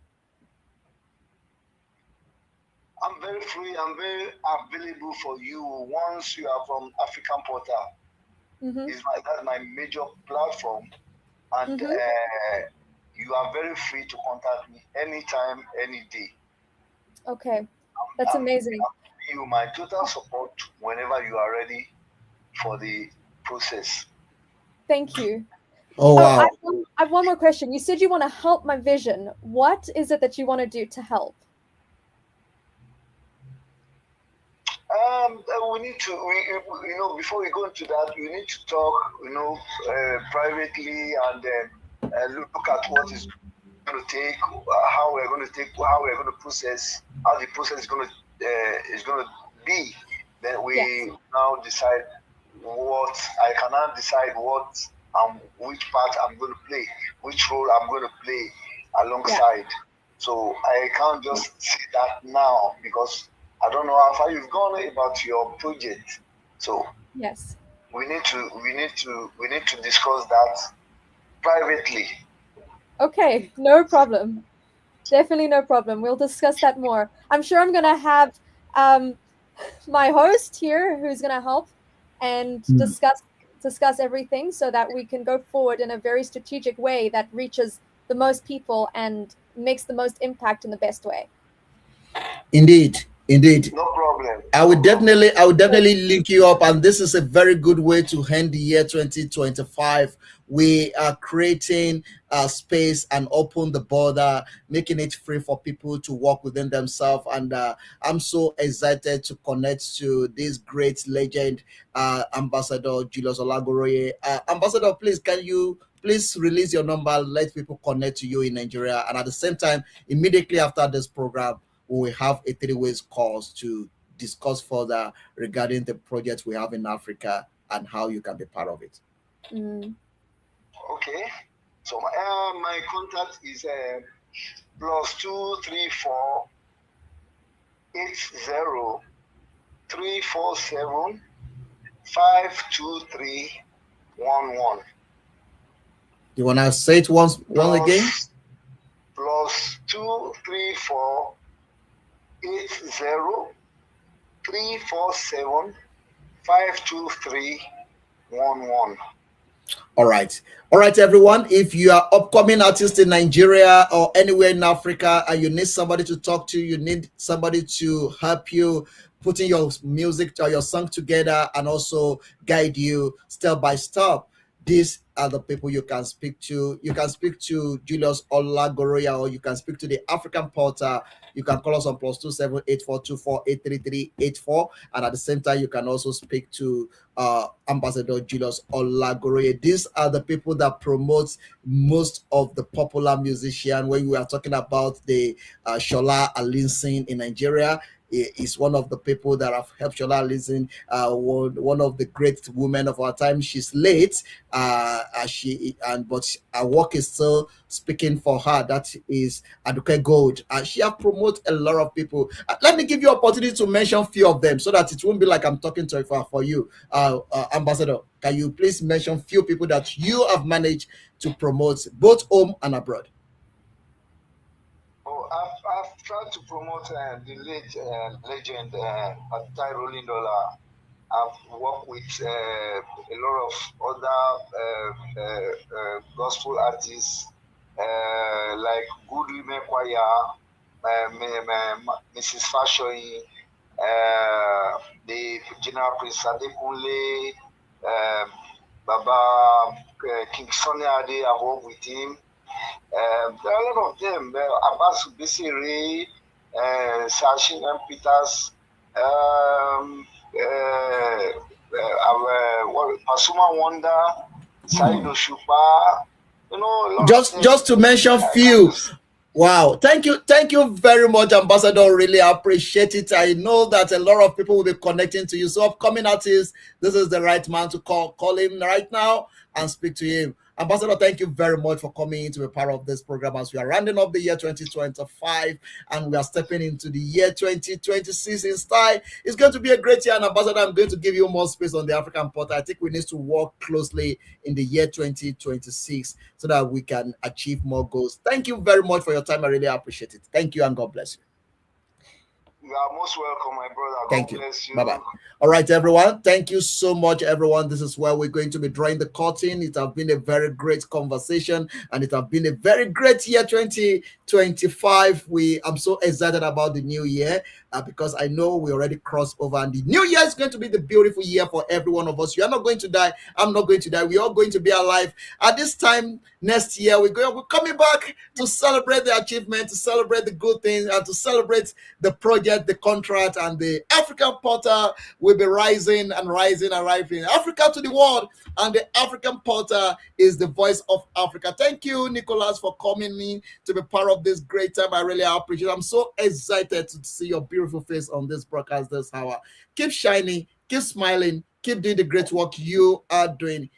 I'm very free. I'm very available for you. Once you are from African Portal, that's my major platform, and you are very free to contact me anytime, any day. Okay, that's amazing. I'll give you my total support whenever you are ready for the process. Thank you. Oh, wow. I have one more question. You said you want to help my vision. What is it that you want to do to help? We need to, before we go into that, we need to talk, privately and look at what is going to take, how we're going to process, how the process is going to be. Then we now decide I can now decide which part I'm going to play, which role I'm going to play alongside. Yeah. So I can't just say that now because I don't know how far you've gone about your project. So yes, we need to discuss that privately. Okay, no problem. Definitely no problem. We'll discuss that more. I'm sure I'm gonna have my host here who's gonna help and discuss everything so that we can go forward in a very strategic way that reaches the most people and makes the most impact in the best way. Indeed. No problem. I would definitely link you up, and this is a very good way to end the year 2025. We are creating a space and open the border, making it free for people to work within themselves. And I'm so excited to connect to this great legend, Ambassador Julius Olagoroye. Ambassador, please, can you please release your number, let people connect to you in Nigeria, and at the same time, immediately after this program, we will have a 3-way calls to discuss further regarding the projects we have in Africa and how you can be part of it. Okay. So my contact is +234 80 347 52311. You want to say it once again? +234 80 347 52311. All right. All right, everyone. If you are upcoming artist in Nigeria or anywhere in Africa and you need somebody to talk to, you need somebody to help you putting your music or your song together and also guide you step by step, these are the people you can speak to. You can speak to Julius Olagoroya, or you can speak to the African Porter. You can call us on +27842483384, and at the same time, you can also speak to Ambassador Julius Olagoroye. These are the people that promote most of the popular musician. When we are talking about the Shola Alinsin in Nigeria, is one of the people that have helped Shola Alinsin, one of the great women of our time. She's late, but her work is still speaking for her. That is Aduke Gold. She has promoted a lot of people. Let me give you opportunity to mention a few of them so that it won't be like I'm talking to for you. Ambassador, can you please mention few people that you have managed to promote both home and abroad? Oh, I've tried to promote the late legend Atai Rolling Dollar. I've worked with a lot of other gospel artists like Good Women Choir, Mrs. Fashoyin, the General Prince Adekunle, Baba King Sonny Ade. I've worked with him. There are a lot of them. Abbas Bisiri, Sashin M. Peters, Pasuma Wonder, Saido Shupa. You know, just to mention few. Wow, thank you very much, Ambassador. Really appreciate it. I know that a lot of people will be connecting to you. So upcoming artists, this is the right man to call him right now and speak to him. Ambassador, thank you very much for coming in to be part of this program as we are rounding up the year 2025 and we are stepping into the year 2026 in style. It's going to be a great year, and Ambassador, I'm going to give you more space on the African portal. I think we need to work closely in the year 2026 so that we can achieve more goals. Thank you very much for your time. I really appreciate it. Thank you, and God bless you. You are most welcome, my brother. Thank you. Bless you. Bye-bye. All right, everyone. Thank you so much, everyone. This is where we're going to be drawing the curtain. It has been a very great conversation, and it has been a very great year 2025. I'm so excited about the new year because I know we already crossed over, and the new year is going to be the beautiful year for every one of us. You are not going to die. I'm not going to die. We're all going to be alive. At this time next year, we're coming back to celebrate the achievement, to celebrate the good things, and to celebrate the project, the contract, and the African Porter will be rising and rising and rising. Africa to the world, and the African Porter is the voice of Africa. Thank you, Nicholas, for coming in to be part of this great time. I really appreciate it. I'm so excited to see your beautiful face on this broadcast this hour. Keep shining, keep smiling, keep doing the great work you are doing.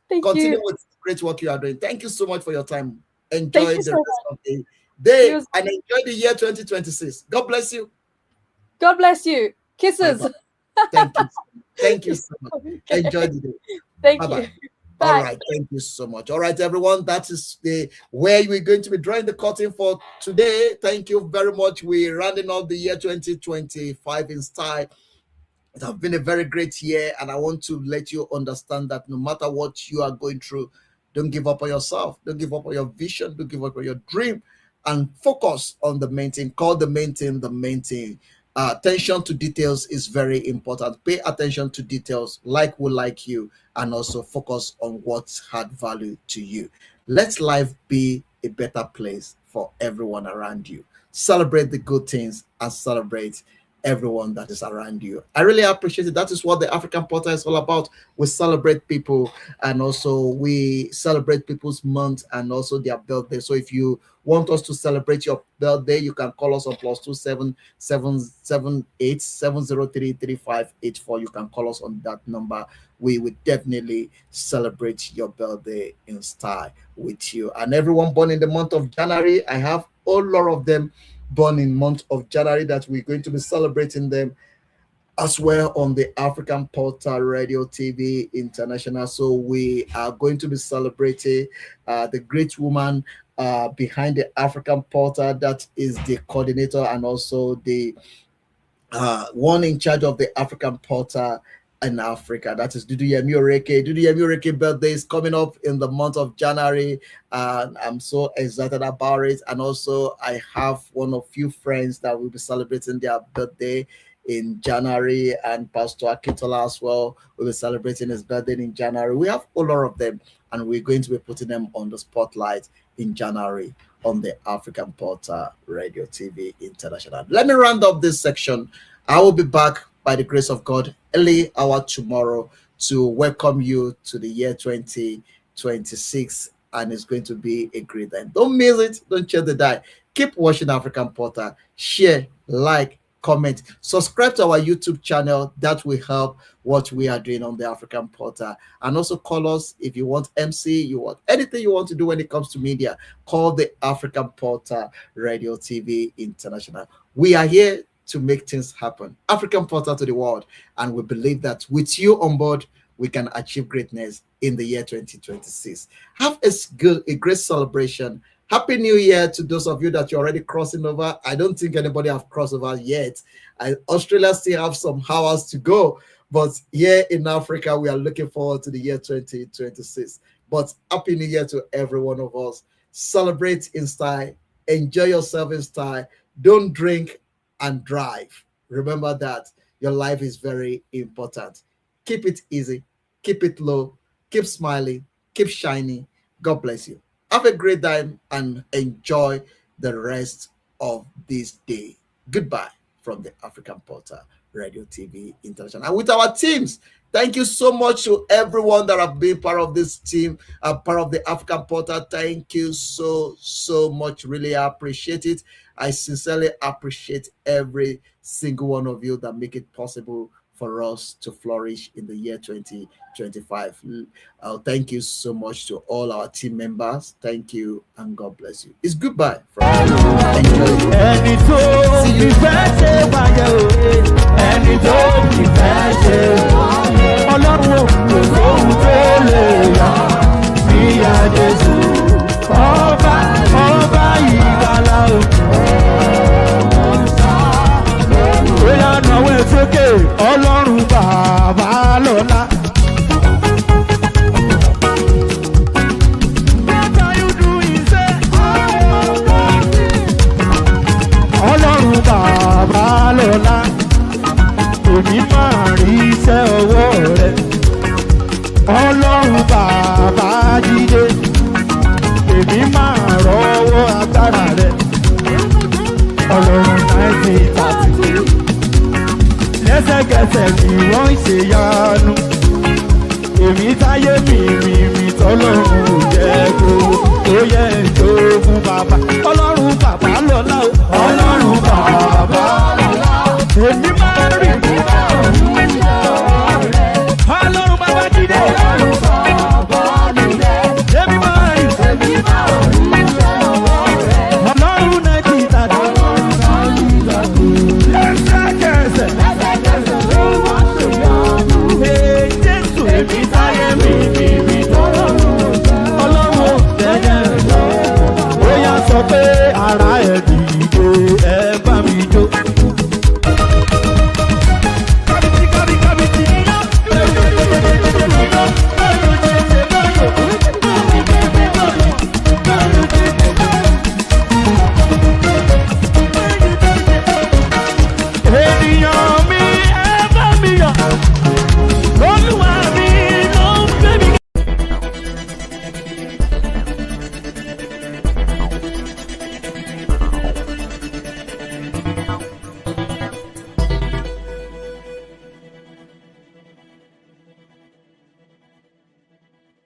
Continue with the great work you are doing. Thank you so much for your time. Enjoy the rest of the day and enjoy the year 2026. God bless you. God bless you. Kisses. Bye-bye. Thank you. Thank you so much. Enjoy the day. Thank Bye-bye. you. All right. Thank you so much. All right, everyone. That is where we're going to be drawing the curtain for today. Thank you very much. We're rounding up the year 2025 in style. It has been a very great year, and I want to let you understand that no matter what you are going through, don't give up on yourself. Don't give up on your vision. Don't give up on your dream, and focus on the main thing. Call the main thing the main thing. Attention to details is very important. Pay attention to details, like who like you, and also focus on what had value to you. Let life be a better place for everyone around you. Celebrate the good things and celebrate everyone that is around you. I really appreciate it. That is what the African Portal is all about. We celebrate people, and also we celebrate people's month and also their birthday. So if you want us to celebrate your birthday, you can call us on +2777870333584. You can call us on that number. We will definitely celebrate your birthday in style with you. And everyone born in the month of January, I have a lot of them born in month of January that we're going to be celebrating them as well on the African Portal Radio TV International. So we are going to be celebrating the great woman behind the African Portal, that is the coordinator and also the one in charge of the African Portal in Africa. That is Dudu Yemi Oreke. Dudu Yemi Oreke birthday is coming up in the month of January, and I'm so excited about it. And also I have one of few friends that will be celebrating their birthday in January, and Pastor Akintola as well will be celebrating his birthday in January. We have a lot of them, and we're going to be putting them on the spotlight in January on the African Portal Radio TV International. Let me round up this section. I will be back by the grace of God early hour tomorrow to welcome you to the year 2026, and it's going to be a great time. Don't miss it. Don't change the die. Keep watching African Portal. Share, like, comment, subscribe to our YouTube channel. That will help what we are doing on the African Portal. And also call us if you want MC, you want anything you want to do when it comes to media. Call the African Portal Radio TV International. We are here to make things happen. African Portal to the world. And we believe that with you on board, we can achieve greatness in the year 2026. Have a great celebration. Happy New Year to those of you that you're already crossing over. I don't think anybody have crossed over yet. Australia still have some hours to go. But here in Africa, we are looking forward to the year 2026. But Happy New Year to every one of us. Celebrate in style. Enjoy yourself in style. Don't drink and drive. Remember that your life is very important. Keep it easy. Keep it low. Keep smiling. Keep shining. God bless you. Have a great time and enjoy the rest of this day. Goodbye from the African Portal Radio TV International. And with our teams, thank you so much to everyone that have been part of this team, part of the African Portal. Thank you so much. Really appreciate it. I sincerely appreciate every single one of you that make it possible for us to flourish in the year 2025. Thank you so much to all our team members. Thank you and God bless you. It's goodbye from Ọlọ́run bàbá lọ́lá. Ọlọ́run bàbá lọ́lá, èmi máa rí iṣẹ́ ọwọ́ rẹ̀. Ọlọ́run bàbá jíde, èmi máa rọ́wọ́ agbára rẹ̀. Ọlọ́run 1932. Lẹ́sẹ̀kẹsẹ̀ ni wọ́n ń ṣe yanu. Èmi táyé mi tọ́lọ́run ò jẹ́ kó tó yẹ tó fún bàbá. Ọlọ́run bàbá lọ́lá o. Ọlọ́run bàbá lọ́lá. Èmi máa rí bàbá.